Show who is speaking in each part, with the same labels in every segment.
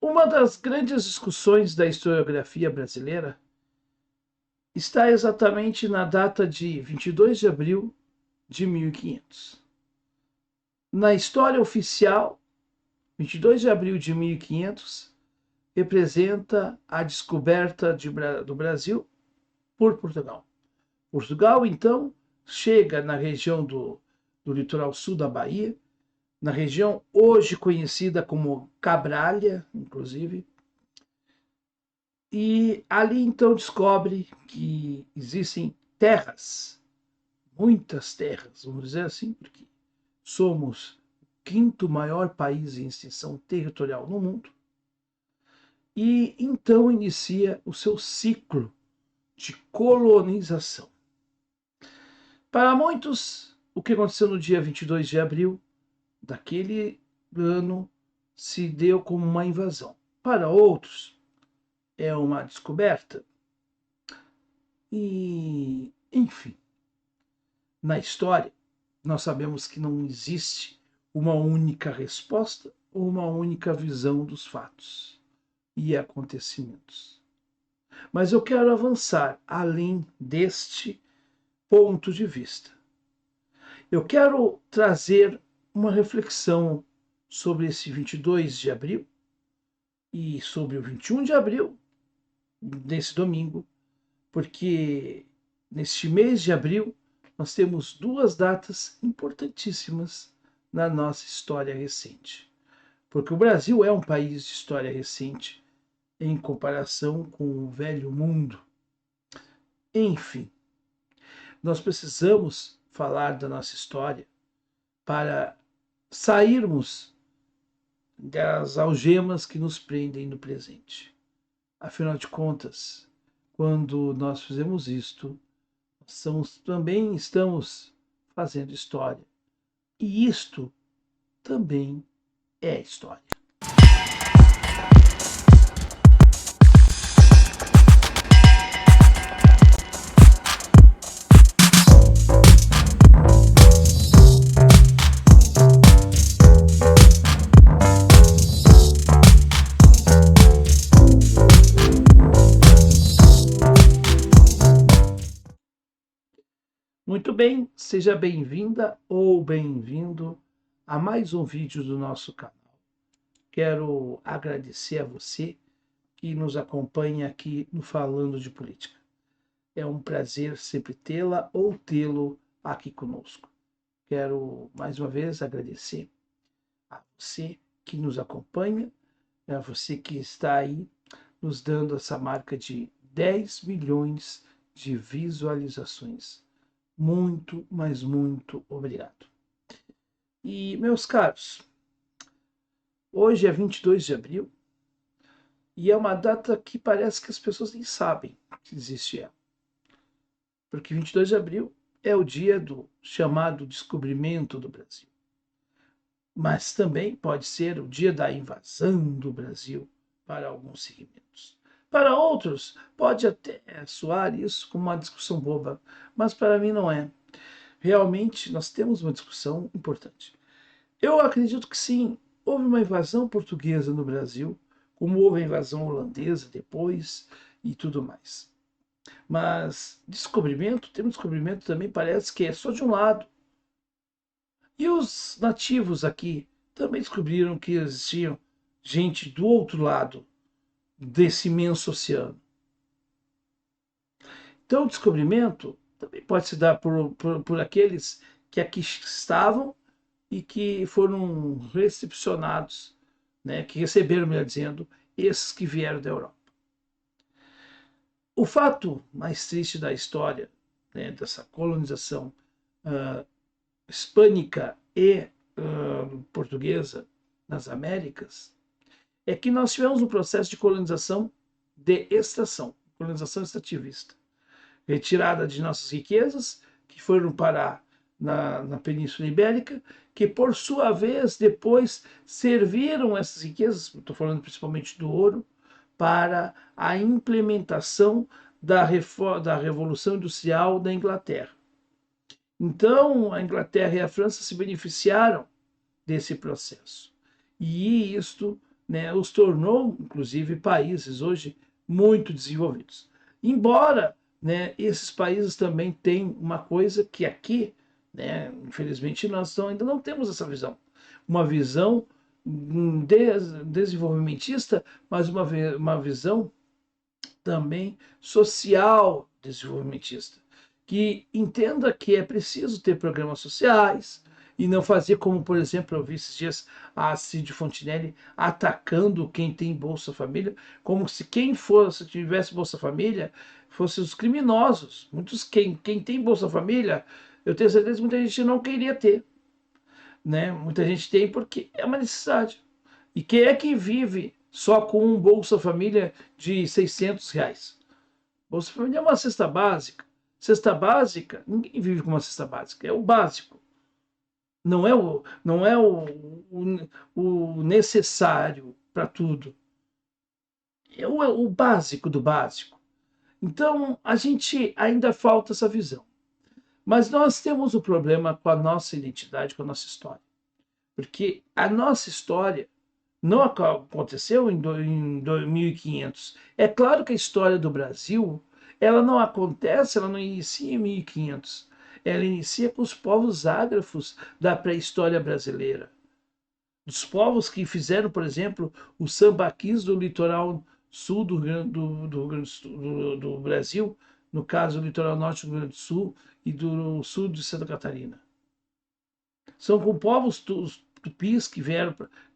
Speaker 1: Uma das grandes discussões da historiografia brasileira está exatamente na data de 22 de abril de 1500. Na história oficial, 22 de abril de 1500 representa a descoberta do Brasil por Portugal. Portugal, então, chega na região do litoral sul da Bahia, na região hoje conhecida como Cabralha, inclusive, e ali então descobre que existem terras, muitas terras, vamos dizer assim, porque somos o quinto maior país em extensão territorial no mundo, e então inicia o seu ciclo de colonização. Para muitos, o que aconteceu no dia 22 de abril daquele ano se deu como uma invasão. Para outros, é uma descoberta. E, enfim, na história, nós sabemos que não existe uma única resposta ou uma única visão dos fatos e acontecimentos. Mas eu quero avançar além deste ponto de vista. Eu quero trazer uma reflexão sobre esse 22 de abril e sobre o 21 de abril, desse domingo, porque neste mês de abril nós temos duas datas importantíssimas na nossa história recente. Porque o Brasil é um país de história recente em comparação com o velho mundo. Enfim, nós precisamos falar da nossa história para sairmos das algemas que nos prendem no presente. Afinal de contas, quando nós fizemos isto, também estamos fazendo história. E isto também é história. Muito bem, seja bem-vinda ou bem-vindo a mais um vídeo do nosso canal. Quero agradecer a você que nos acompanha aqui no Falando de Política. É um prazer sempre tê-la ou tê-lo aqui conosco. Quero mais uma vez agradecer a você que nos acompanha, a você que está aí nos dando essa marca de 10 milhões de visualizações. Muito, mas muito obrigado. E, meus caros, hoje é 22 de abril e é uma data que parece que as pessoas nem sabem que existe ela. Porque 22 de abril é o dia do chamado descobrimento do Brasil. Mas também pode ser o dia da invasão do Brasil para alguns segmentos. Para outros, pode até soar isso como uma discussão boba, mas para mim não é. Realmente, nós temos uma discussão importante. Eu acredito que sim, houve uma invasão portuguesa no Brasil, como houve a invasão holandesa depois e tudo mais. Mas descobrimento também parece que é só de um lado. E os nativos aqui também descobriram que existiam gente do outro lado desse imenso oceano. Então, o descobrimento também pode se dar por aqueles que aqui estavam e que foram recepcionados, né, que receberam, melhor dizendo, esses que vieram da Europa. O fato mais triste da história, né, dessa colonização hispânica e portuguesa nas Américas é que nós tivemos um processo de colonização de extração, colonização extrativista, retirada de nossas riquezas que foram parar na Península Ibérica, que por sua vez depois serviram essas riquezas, estou falando principalmente do ouro, para a implementação da Revolução Industrial da Inglaterra. Então, a Inglaterra e a França se beneficiaram desse processo. E isto né, os tornou, inclusive, países hoje muito desenvolvidos. Embora, né, esses países também tenham uma coisa que aqui, né, infelizmente, nós ainda não temos essa visão. Uma visão desenvolvimentista, mas uma visão também social desenvolvimentista, que entenda que é preciso ter programas sociais e não fazer como, por exemplo, eu vi esses dias a Cid Fontinelli atacando quem tem Bolsa Família, como se quem fosse, tivesse Bolsa Família, fossem os criminosos. Quem tem Bolsa Família, eu tenho certeza que muita gente não queria ter, né? Muita gente tem porque é uma necessidade. E quem é que vive só com um Bolsa Família de R$ 600? Bolsa Família é uma cesta básica. Cesta básica, ninguém vive com uma cesta básica, é o básico. Não é o necessário para tudo. É o básico do básico. Então, a gente ainda falta essa visão. Mas nós temos um problema com a nossa identidade, com a nossa história. Porque a nossa história não aconteceu em 1500. É claro que a história do Brasil, ela não acontece, ela não inicia em 1500. Ela inicia com os povos ágrafos da pré-história brasileira. Dos povos que fizeram, por exemplo, os sambaquis do litoral sul do Brasil, no caso, o litoral norte do Rio Grande do Sul e do sul de Santa Catarina. São com povos tupis que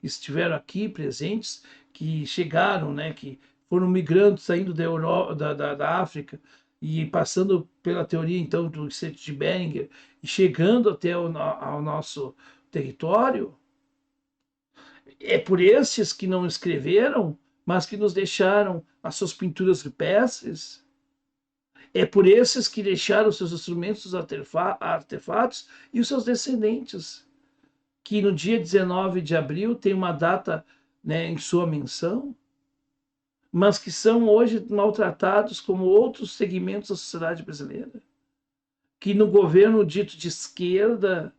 Speaker 1: estiveram aqui presentes, que chegaram, né, que foram migrantes saindo da Europa, da África e passando pela teoria então do Estreito de Bering e chegando até ao nosso território. É por esses que não escreveram, mas que nos deixaram as suas pinturas rupestres. É por esses que deixaram os seus instrumentos, os artefatos e os seus descendentes, que no dia 19 de abril tem uma data, né, em sua menção, mas que são hoje maltratados como outros segmentos da sociedade brasileira, que no governo dito de esquerda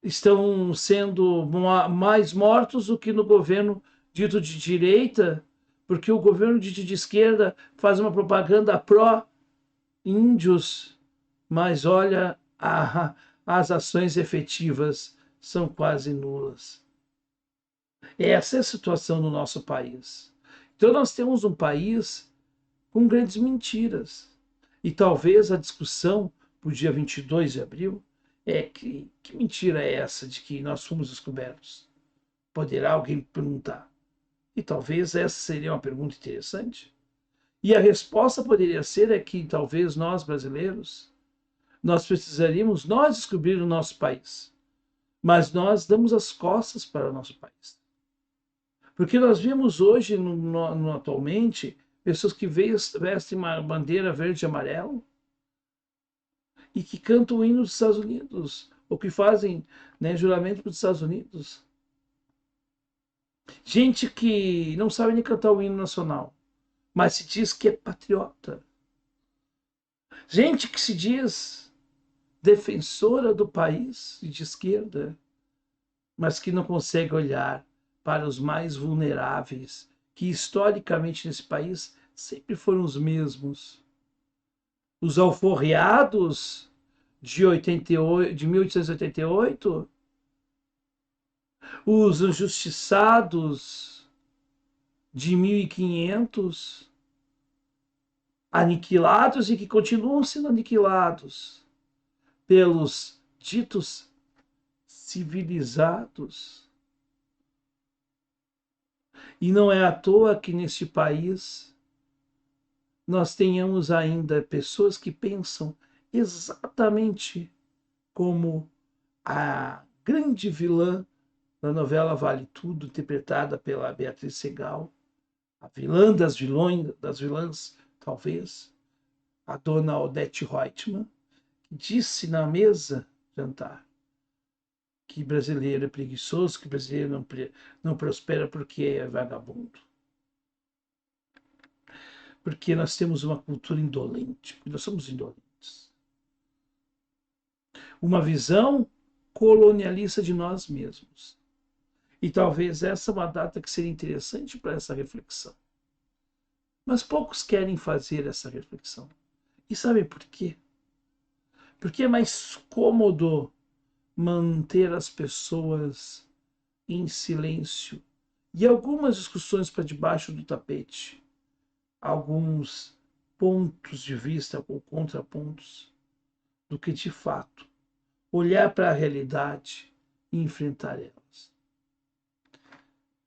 Speaker 1: estão sendo mais mortos do que no governo dito de direita, porque o governo dito de esquerda faz uma propaganda pró-índios, mas olha, as ações efetivas são quase nulas. Essa é a situação no nosso país. Então, nós temos um país com grandes mentiras. E talvez a discussão para o dia 22 de abril é que mentira é essa de que nós fomos descobertos? Poderá alguém perguntar. E talvez essa seria uma pergunta interessante. E a resposta poderia ser é que talvez nós, brasileiros, nós precisaríamos nós descobrir o nosso país. Mas nós damos as costas para o nosso país. Porque nós vimos hoje, atualmente, pessoas que vestem uma bandeira verde e amarelo e que cantam o hino dos Estados Unidos, ou que fazem, né, juramento para os Estados Unidos. Gente que não sabe nem cantar o hino nacional, mas se diz que é patriota. Gente que se diz defensora do país e de esquerda, mas que não consegue olhar para os mais vulneráveis, que historicamente nesse país sempre foram os mesmos. Os alforriados de 1888, os injustiçados de 1500, aniquilados e que continuam sendo aniquilados pelos ditos civilizados. E não é à toa que neste país nós tenhamos ainda pessoas que pensam exatamente como a grande vilã da novela Vale Tudo, interpretada pela Beatriz Segal, a vilã das vilãs, talvez, a dona Odete Reutemann, que disse na mesa jantar que brasileiro é preguiçoso, que brasileiro não prospera porque é vagabundo. Porque nós temos uma cultura indolente, porque nós somos indolentes. Uma visão colonialista de nós mesmos. E talvez essa é uma data que seria interessante para essa reflexão. Mas poucos querem fazer essa reflexão. E sabe por quê? Porque é mais cômodo manter as pessoas em silêncio e algumas discussões para debaixo do tapete, alguns pontos de vista ou contrapontos, do que de fato olhar para a realidade e enfrentar elas.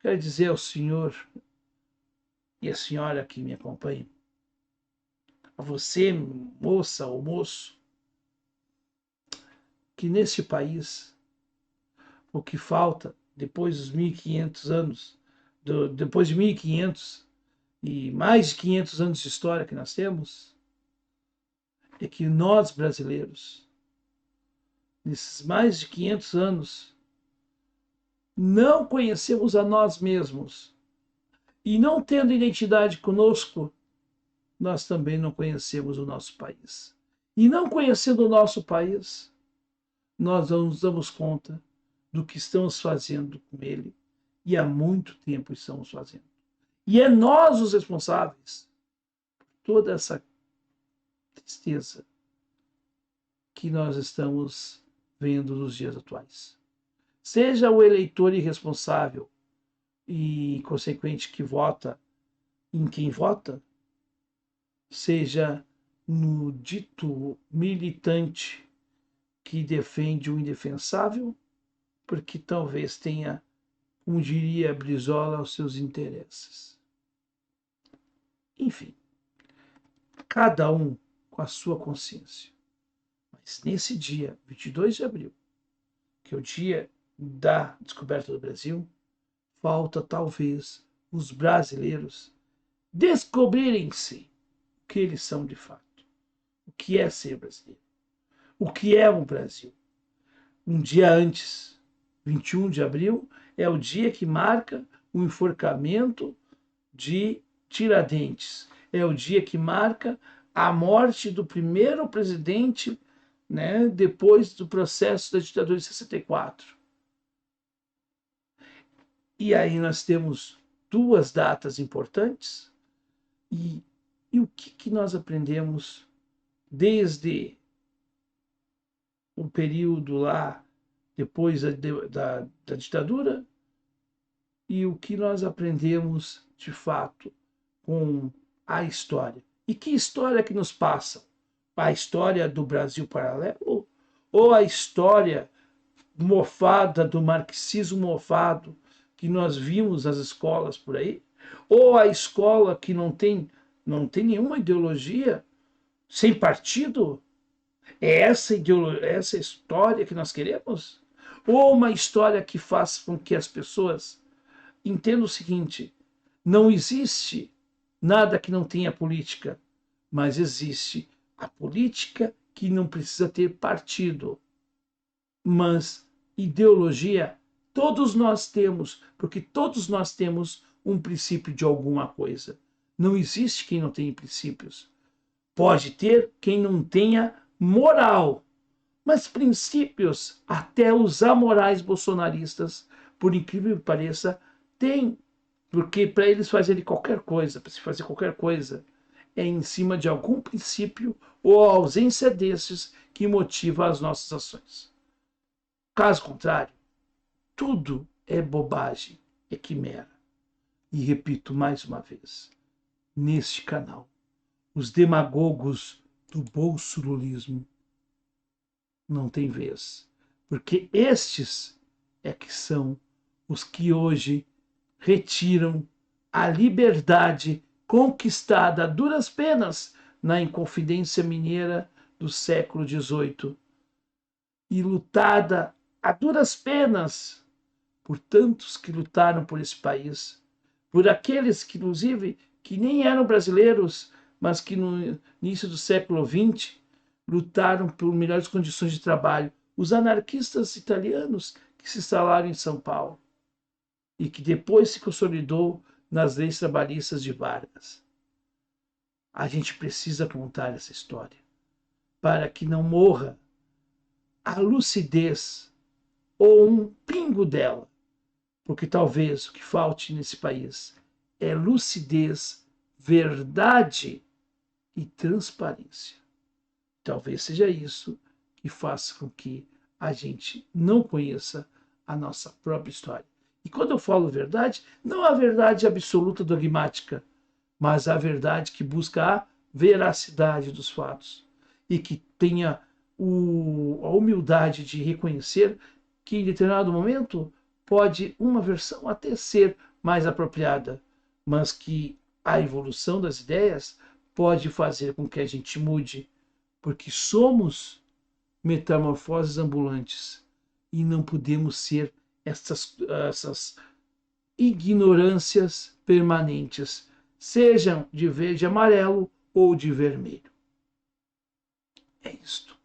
Speaker 1: Quero dizer ao senhor e a senhora que me acompanham, a você, moça ou moço, que neste país o que falta depois dos 1500 anos, depois de 1500 e mais de 500 anos de história que nós temos, é que nós brasileiros, nesses mais de 500 anos, não conhecemos a nós mesmos. E não tendo identidade conosco, nós também não conhecemos o nosso país. E não conhecendo o nosso país, nós não nos damos conta do que estamos fazendo com ele e há muito tempo estamos fazendo. E é nós os responsáveis por toda essa tristeza que nós estamos vendo nos dias atuais. Seja o eleitor irresponsável e consequente que vota em quem vota, seja no dito militante que defende o indefensável, porque talvez tenha, como diria Brizola, os seus interesses. Enfim, cada um com a sua consciência. Mas nesse dia, 22 de abril, que é o dia da descoberta do Brasil, falta talvez os brasileiros descobrirem-se o que eles são de fato. O que é ser brasileiro? O que é o Brasil? Um dia antes, 21 de abril, é o dia que marca o enforcamento de Tiradentes. É o dia que marca a morte do primeiro presidente, né, depois do processo da ditadura de 64. E aí nós temos duas datas importantes. E o que nós aprendemos desde o período lá, depois da ditadura, e o que nós aprendemos de fato com a história. E que história que nos passa? A história do Brasil paralelo ou a história mofada do marxismo mofado que nós vimos nas escolas por aí? Ou a escola que não tem nenhuma ideologia, sem partido? É essa história que nós queremos? Ou uma história que faz com que as pessoas entendam o seguinte: não existe nada que não tenha política, mas existe a política que não precisa ter partido. Mas ideologia todos nós temos, porque todos nós temos um princípio de alguma coisa. Não existe quem não tenha princípios. Pode ter quem não tenha moral. Mas princípios, até os amorais bolsonaristas, por incrível que pareça, têm. Porque para eles fazerem qualquer coisa, para se fazer qualquer coisa, é em cima de algum princípio ou a ausência desses que motiva as nossas ações. Caso contrário, tudo é bobagem, é quimera. E repito mais uma vez, neste canal, os demagogos do bolsolulismo não têm vez, porque estes é que são os que hoje retiram a liberdade conquistada a duras penas na Inconfidência Mineira do século XVIII e lutada a duras penas por tantos que lutaram por esse país, por aqueles que, inclusive, que nem eram brasileiros, mas que no início do século XX lutaram por melhores condições de trabalho, os anarquistas italianos que se instalaram em São Paulo e que depois se consolidou nas leis trabalhistas de Vargas. A gente precisa contar essa história para que não morra a lucidez ou um pingo dela porque talvez o que falte nesse país é lucidez, verdade e transparência. Talvez seja isso que faça com que a gente não conheça a nossa própria história. E quando eu falo verdade, não a verdade absoluta dogmática, mas a verdade que busca a veracidade dos fatos e que tenha a humildade de reconhecer que em determinado momento pode uma versão até ser mais apropriada, mas que a evolução das ideias pode fazer com que a gente mude, porque somos metamorfoses ambulantes e não podemos ser essas ignorâncias permanentes, sejam de verde e amarelo ou de vermelho. É isto.